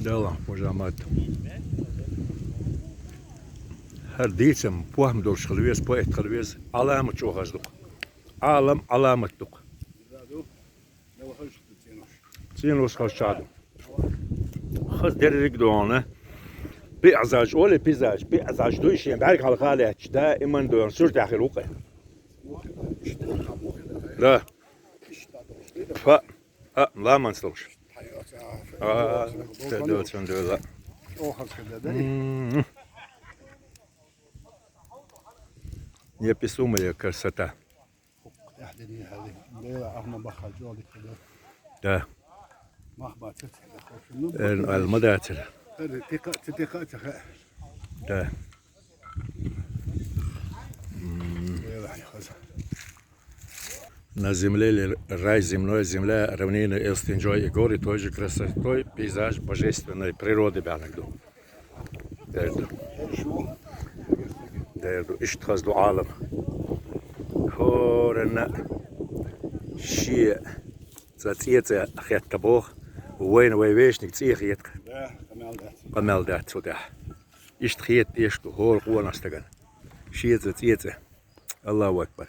يلا مجامات her diyeceğim puam dol şkılviyes po et kılviyes alamet çok azdık. Alamet duk. Çiğnoş kaçadım. Kız derik doğanı. Bir azaj öyle pizaj bir azaj du işin berk halkale da iman doğan sür dahil oku. La. Fa. La mansloş. Sen de öyle. Не писумая красота. Да. المداتر. Да. На земле рай земной, земля, равнины, Элстинджой и горы, той же красотой, пейзаж божественной природы бянагду. Derdu iştihazlu alem. Horena şi zatiyete akhet kaboh وين ويشنك تصيح يتك قمال دات سودا اشتخيت ايشتو هول قوة نستغن شي زاتيته الله أكبر